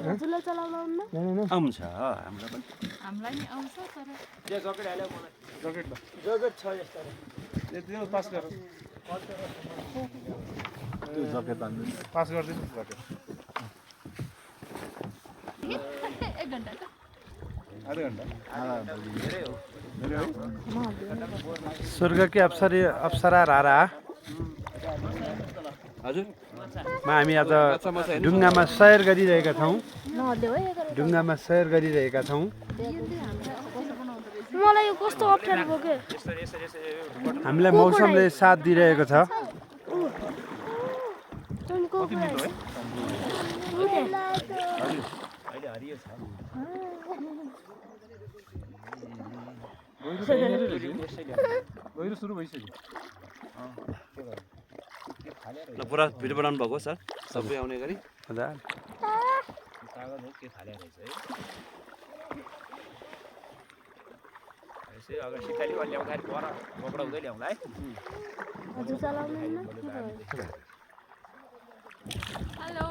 हजुरलाई चलाउन आउन्न आउँछ हाम्रो पनि हामीलाई नि आउँछ तर त्यो जकेट हाल्यो मलाई जकेट ल जकेट छ यस्तो यति पास गर त्यो जकेट हान्नु पास गरिदिनु जकेट 1 घण्टा आधा घन्टा धेरै हो स्वर्गकी अप्सरा रारा हजुर हामी आज ढुङ्गामा सैर गरिरहेका छौँ नहल्ले हो ढुङ्गामा सैर गरिरहेका छौँ मलाई यो कस्तो अप्ठ्यारो भयो के हामीलाई मौसमले साथ दिइरहेको छ तुमको अहिले हरियो छ गहिरो सुरु भइसक्यो ल पुरा भिडियो बनाउनु भएको सर सबै आउने गरी हजुर कागज हो के थाले रहेछ है यसै अगर सिकाली वाला ल्याउँदाखेरि पर बोक्रा हुँदै ल्याउँला है हजुर चलाउनु हेलो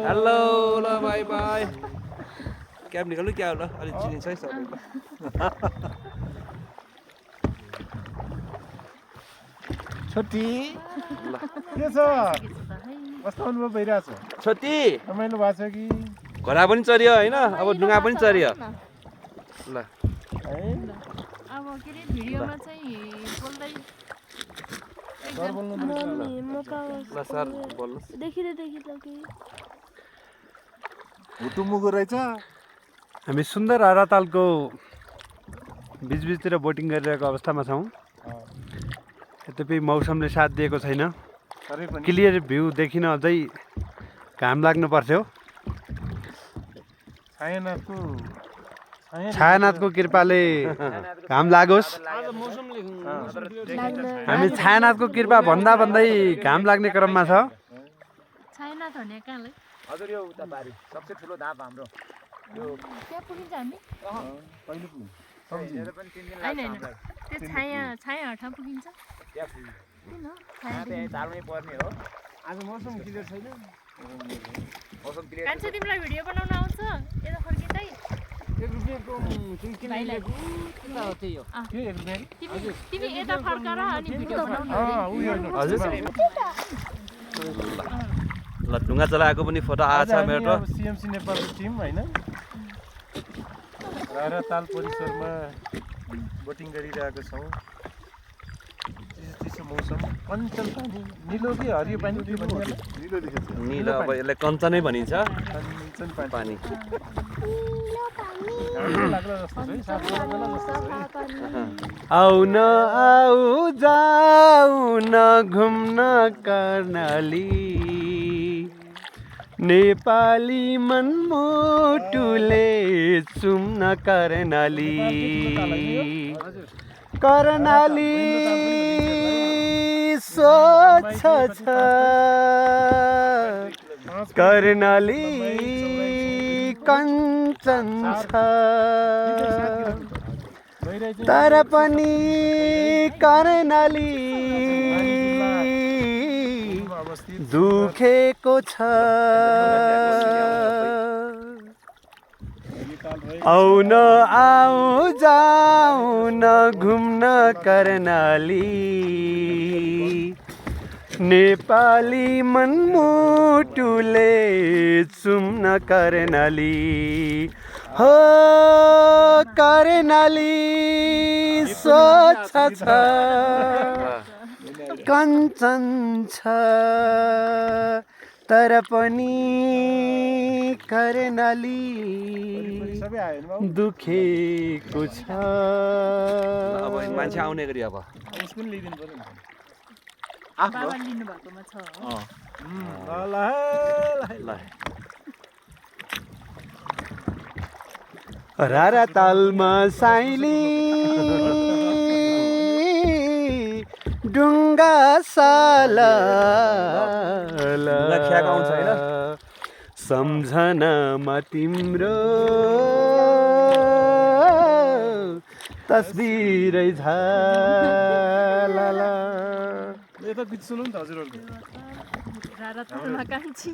हेलो ल बाई बाई क्याब निकाल्नु क्या होला अलिक चिनिन्छ है सबैको छोटी के छ कस्तो अनुभव भइरहेछ छोटी रमाइलो भएको छ कि घोडा पनि चढ्यो होइन अब डुङ्गा पनि चढ्यो ल है अब के रे भिडियोमा चाहिँ बोल्दै सर बोल्नु मम्मी म कागज ल सर बोल्नुहोस् देखिँदै देखिँदै कि हुटुमुगो रहेछ हामी सुन्दर हारातालको बिचबिचतिर बोटिङ गरिरहेको अवस्थामा छौँ यद्यपि मौसमले साथ दिएको छैन सबै पनि क्लियर भ्यू देखिन अझै घाम लाग्नु पर्थ्यो छायानाथको कृपाले घाम लागोस् आज मौसमले हामी छायानाथको कृपा भन्दा भन्दै घाम लाग्ने क्रममा छ छैन त भने कहाँले हजुर यो उता बारी सबसे ठुलो धाप हाम्रो यो त्यहाँ पुगिन्छ हामी कहिले पुग्नु मेरो पनि 3 दिन होइन लाग्छ होइन त्यो छाया हटा पुगिन्छ त्यहाँ पुग्नु किन यहाँ त्यहाँ झार्नै पर्ने हो आज मौसम क्लियर छैन मौसम क्लियर कान्छे तिमीलाई भिडियो बनाउन आउँछ यता फर्किँदै 1 रुपैयाँको भाइलाई हो त्यही हो के एक रुपियाँ तिमी यता फर्काएर अनि भिडियो बनाउनु उयो हजुर ल ढुङ्गा चलाएको पनि फोटो आएको छ मेरो सिएमसी नेपालको टिम होइन राराताल परिसरमा बोटिङ गरिरहेको छौँ चिसो मौसम कञ्चन पानी निलो कि हरियो पानी के भन्ने निलो अब यसलाई कञ्चनै भनिन्छ कञ्चन पानी पानी लाग्ला जस्तो छ है साफ लाग्ला जस्तो छ है आउन आऊ जाउन घुम्न कर्णाली नेपाली मनमुटुले चुम्न कर्णाली कर्णाली स्वच्छ छ कर्णाली कञ्चन छ तर पनि कर्णाली दुखेको छ आउन आऊ जाउन घुम्न कर्णाली नेपाली मनमुटुले चुम्न कर्णाली हो कर्णाली स्वच्छ छ कञ्चन छ तर पनि कर्णाली सबै आयो नि बाबु दुखेको छ अब मान्छे आउने गरी अब उसको पनि लिइदिनु पर्यो नि बाबा लिनु भएकोमा छ हो ल ल रारातालमा साइली डुङ्गा साला खियाको आउँछ होइन सम्झनामा तिम्रो तस्बिरै झाला यता गीत सुनौँ नि त हजुरहरूको रत्नमा कान्छी